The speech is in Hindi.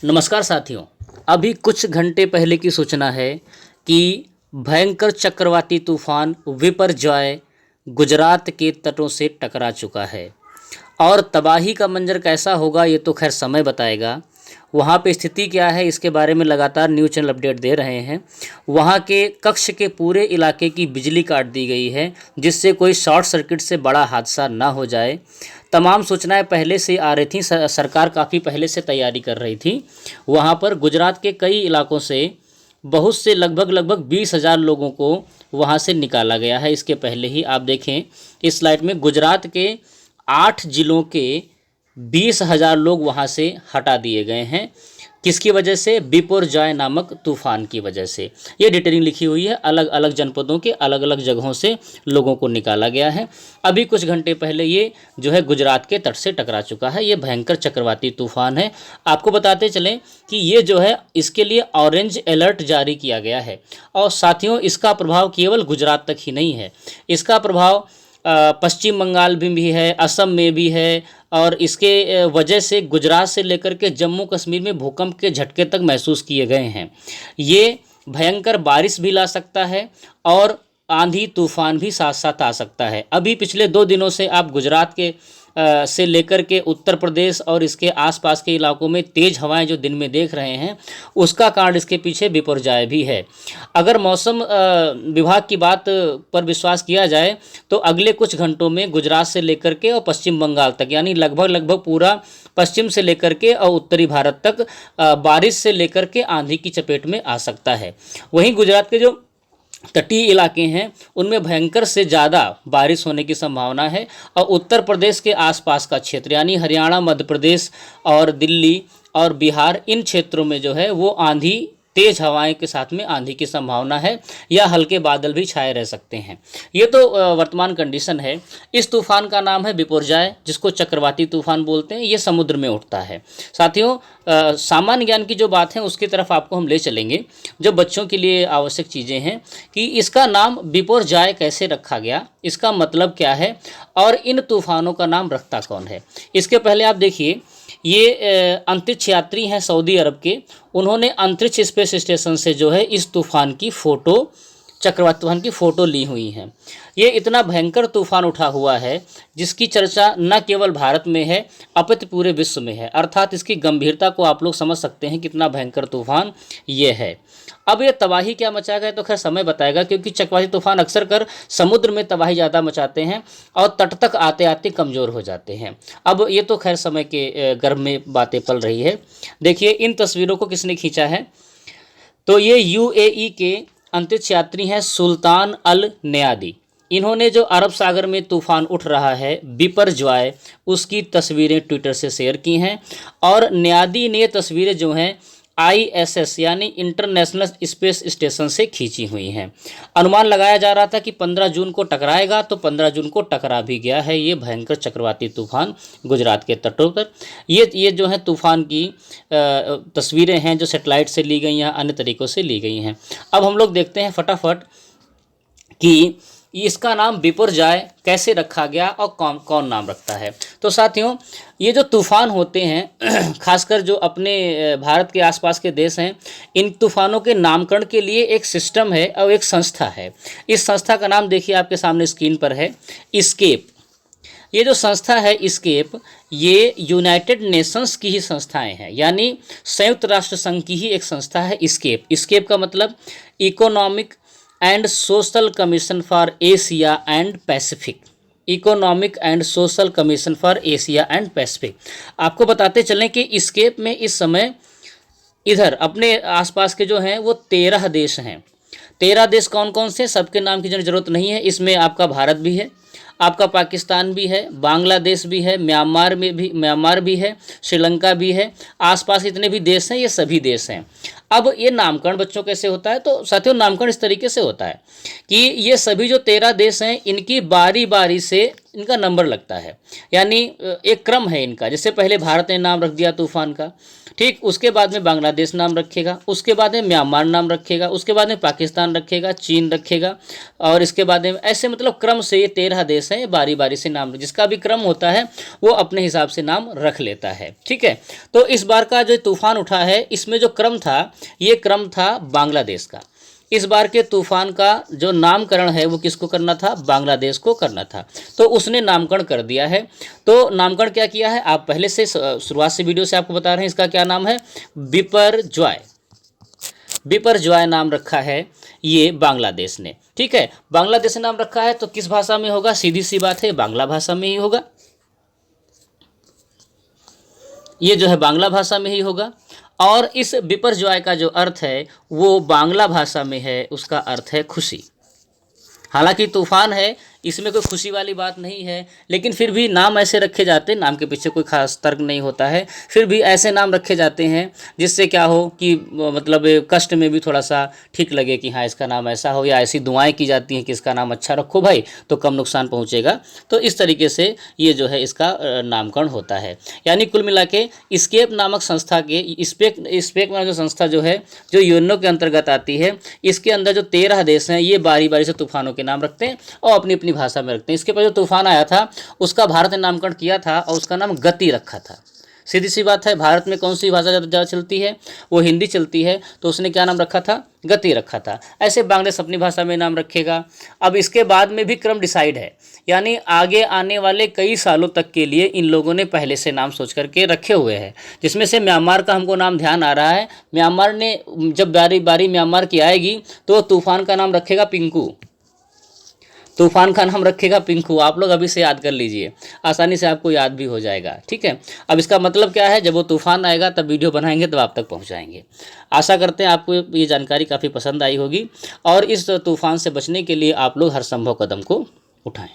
नमस्कार साथियों। अभी कुछ घंटे पहले की सूचना है कि भयंकर चक्रवाती तूफान विपरजॉय गुजरात के तटों से टकरा चुका है और तबाही का मंजर कैसा होगा ये तो खैर समय बताएगा। वहाँ पे स्थिति क्या है इसके बारे में लगातार न्यूज़ चैनल अपडेट दे रहे हैं। वहाँ के कक्ष के पूरे इलाके की बिजली काट दी गई है जिससे कोई शॉर्ट सर्किट से बड़ा हादसा ना हो जाए। तमाम सूचनाएं पहले से आ रही थी, सरकार काफ़ी पहले से तैयारी कर रही थी। वहाँ पर गुजरात के कई इलाकों से बहुत से लगभग 20,000 लोगों को वहाँ से निकाला गया है। इसके पहले ही आप देखें इस स्लाइड में गुजरात के 8 जिलों के 20,000 लोग वहाँ से हटा दिए गए हैं। किसकी वजह से? बिपरजॉय नामक तूफान की वजह से। ये डिटेलिंग लिखी हुई है, अलग अलग जनपदों के अलग अलग जगहों से लोगों को निकाला गया है। अभी कुछ घंटे पहले ये जो है गुजरात के तट से टकरा चुका है। ये भयंकर चक्रवाती तूफान है। आपको बताते चलें कि ये जो है इसके लिए ऑरेंज अलर्ट जारी किया गया है। और साथियों, इसका प्रभाव केवल गुजरात तक ही नहीं है, इसका प्रभाव पश्चिम बंगाल में भी है, असम में भी है। और इसके वजह से गुजरात से लेकर के जम्मू कश्मीर में भूकंप के झटके तक महसूस किए गए हैं। ये भयंकर बारिश भी ला सकता है और आंधी तूफान भी साथ साथ आ सकता है। अभी पिछले 2 दिनों से आप गुजरात के से लेकर के उत्तर प्रदेश और इसके आसपास के इलाकों में तेज़ हवाएं जो दिन में देख रहे हैं, उसका कारण इसके पीछे बिपरजॉय भी है। अगर मौसम विभाग की बात पर विश्वास किया जाए तो अगले कुछ घंटों में गुजरात से लेकर के और पश्चिम बंगाल तक, यानी लगभग पूरा पश्चिम से लेकर के और उत्तरी भारत तक बारिश से लेकर के आंधी की चपेट में आ सकता है। वहीं गुजरात के जो तटीय इलाके हैं उनमें भयंकर से ज़्यादा बारिश होने की संभावना है। और उत्तर प्रदेश के आसपास का क्षेत्र यानी हरियाणा, मध्य प्रदेश और दिल्ली और बिहार, इन क्षेत्रों में जो है वो आंधी, तेज़ हवाएं के साथ में आंधी की संभावना है या हल्के बादल भी छाए रह सकते हैं। ये तो वर्तमान कंडीशन है। इस तूफान का नाम है बिपरजॉय, जिसको चक्रवाती तूफान बोलते हैं। ये समुद्र में उठता है। साथियों, सामान्य ज्ञान की जो बात है उसकी तरफ आपको हम ले चलेंगे, जो बच्चों के लिए आवश्यक चीज़ें हैं कि इसका नाम बिपरजॉय कैसे रखा गया, इसका मतलब क्या है और इन तूफानों का नाम रखता कौन है। इसके पहले आप देखिए, ये अंतरिक्ष यात्री हैं सऊदी अरब के। उन्होंने अंतरिक्ष स्पेस स्टेशन से जो है इस तूफान की फ़ोटो, चक्रवाती तूफान की फ़ोटो ली हुई हैं। ये इतना भयंकर तूफान उठा हुआ है जिसकी चर्चा न केवल भारत में है अपितु पूरे विश्व में है। अर्थात इसकी गंभीरता को आप लोग समझ सकते हैं कितना भयंकर तूफान ये है। अब ये तबाही क्या मचाएगा तो खैर समय बताएगा, क्योंकि चक्रवाती तूफान अक्सर कर समुद्र में तबाही ज़्यादा मचाते हैं और तट तक आते आते कमज़ोर हो जाते हैं। अब ये तो खैर समय के गर्भ में बातें पल रही है। देखिए इन तस्वीरों को किसने खींचा है, तो ये यूएई के अंतरिक्ष यात्री हैं सुल्तान अल नयादी। इन्होंने जो अरब सागर में तूफान उठ रहा है बिपरजॉय, उसकी तस्वीरें ट्विटर से शेयर की हैं। और नयादी ने ये तस्वीरें जो हैं आईएसएस यानी इंटरनेशनल स्पेस स्टेशन से खींची हुई हैं। अनुमान लगाया जा रहा था कि 15 जून को टकराएगा, तो 15 जून को टकरा भी गया है ये भयंकर चक्रवाती तूफान गुजरात के तटों पर। ये जो है तूफान की तस्वीरें हैं जो सेटेलाइट से ली गई हैं, अन्य तरीक़ों से ली गई हैं। अब हम लोग देखते हैं फटाफट कि इसका नाम बिपरजॉय कैसे रखा गया और कौन कौन नाम रखता है। तो साथियों, ये जो तूफ़ान होते हैं खासकर जो अपने भारत के आसपास के देश हैं, इन तूफ़ानों के नामकरण के लिए एक सिस्टम है और एक संस्था है। इस संस्था का नाम देखिए आपके सामने स्क्रीन पर है, इस्केप। ये जो संस्था है इस्केप, ये यूनाइटेड नेशंस की ही संस्थाएं हैं, यानी संयुक्त राष्ट्र संघ की ही एक संस्था है इस्केप। इस्केप का मतलब economic and social commission for Asia and Pacific. Economic and social commission for Asia and Pacific. आपको बताते चलें कि इस्केप में इस समय इधर अपने आसपास के जो हैं वो 13 देश हैं। 13 देश कौन कौन से, सबके नाम की ज़रूरत नहीं है। इसमें आपका भारत भी है, आपका पाकिस्तान भी है, बांग्लादेश भी है, म्यांमार भी है, श्रीलंका भी है। आसपास जितने भी देश हैं ये सभी देश हैं। अब ये नामकरण बच्चों कैसे होता है, तो साथियों नामकरण इस तरीके से होता है कि ये सभी जो 13 देश हैं इनकी बारी बारी से इनका नंबर लगता है, यानी एक क्रम है इनका। जैसे पहले भारत ने नाम रख दिया तूफान का, ठीक, उसके बाद में बांग्लादेश नाम रखेगा, उसके बाद में म्यांमार नाम रखेगा, उसके बाद में पाकिस्तान रखेगा, चीन रखेगा, और इसके बाद में ऐसे मतलब क्रम से ये 13 देश हैं, बारी बारी से नाम, जिसका भी क्रम होता है वो अपने हिसाब से नाम रख लेता है। ठीक है, तो इस बार का जो तूफान उठा है इसमें जो क्रम था ये क्रम था बांग्लादेश का। इस बार के तूफान का जो नामकरण है वो किसको करना था, बांग्लादेश को करना था, तो उसने नामकरण कर दिया है। तो नामकरण क्या किया है, आप पहले से शुरुआत से वीडियो से आपको बता रहे हैं, इसका क्या नाम है, बिपरजॉय। बिपरजॉय नाम रखा है ये बांग्लादेश ने। ठीक है, बांग्लादेश ने नाम रखा है तो किस भाषा में होगा, सीधी सी बात है बांग्ला भाषा में ही होगा, ये जो है बांग्ला भाषा में ही होगा। और इस बिपरजॉय का जो अर्थ है वो बांग्ला भाषा में है, उसका अर्थ है खुशी। हालांकि तूफान है, इसमें कोई खुशी वाली बात नहीं है, लेकिन फिर भी नाम ऐसे रखे जाते हैं, नाम के पीछे कोई खास तर्क नहीं होता है, फिर भी ऐसे नाम रखे जाते हैं जिससे क्या हो कि मतलब कष्ट में भी थोड़ा सा ठीक लगे कि हाँ इसका नाम ऐसा हो, या ऐसी दुआएं की जाती हैं कि इसका नाम अच्छा रखो भाई तो कम नुकसान पहुँचेगा। तो इस तरीके से ये जो है इसका नामकरण होता है। यानी कुल मिला के स्केप नामक संस्था के स्पेक नामक जो संस्था जो है जो यूएनओ के अंतर्गत आती है, इसके अंदर जो 13 देश हैं ये बारी बारी से तूफानों के नाम रखते हैं और अपनी अपनी भाषा में रखते हैं। इसके बाद जो तूफान आया था उसका भारत ने नामकरण किया था और उसका नाम गति रखा था। सीधी सी बात है, भारत में कौन सी भाषा ज़्यादा चलती है, वो हिंदी चलती है, तो उसने क्या नाम रखा था, गति रखा था। ऐसे बांग्लादेश अपनी भाषा में नाम रखेगा। अब इसके बाद में भी क्रम डिसाइड है, यानी आगे आने वाले कई सालों तक के लिए इन लोगों ने पहले से नाम सोच करके रखे हुए हैं, जिसमें से म्यांमार का हमको नाम ध्यान आ रहा है। म्यांमार ने जब बारी बारी म्यांमार की आएगी तो तूफान का नाम रखेगा पिंकू, तूफान का नाम रखेगा पिंकू। आप लोग अभी से याद कर लीजिए, आसानी से आपको याद भी हो जाएगा। ठीक है, अब इसका मतलब क्या है, जब वो तूफान आएगा तब वीडियो बनाएंगे तब आप तक पहुंचाएंगे। आशा करते हैं आपको ये जानकारी काफ़ी पसंद आई होगी और इस तूफान से बचने के लिए आप लोग हर संभव कदम को उठाएं।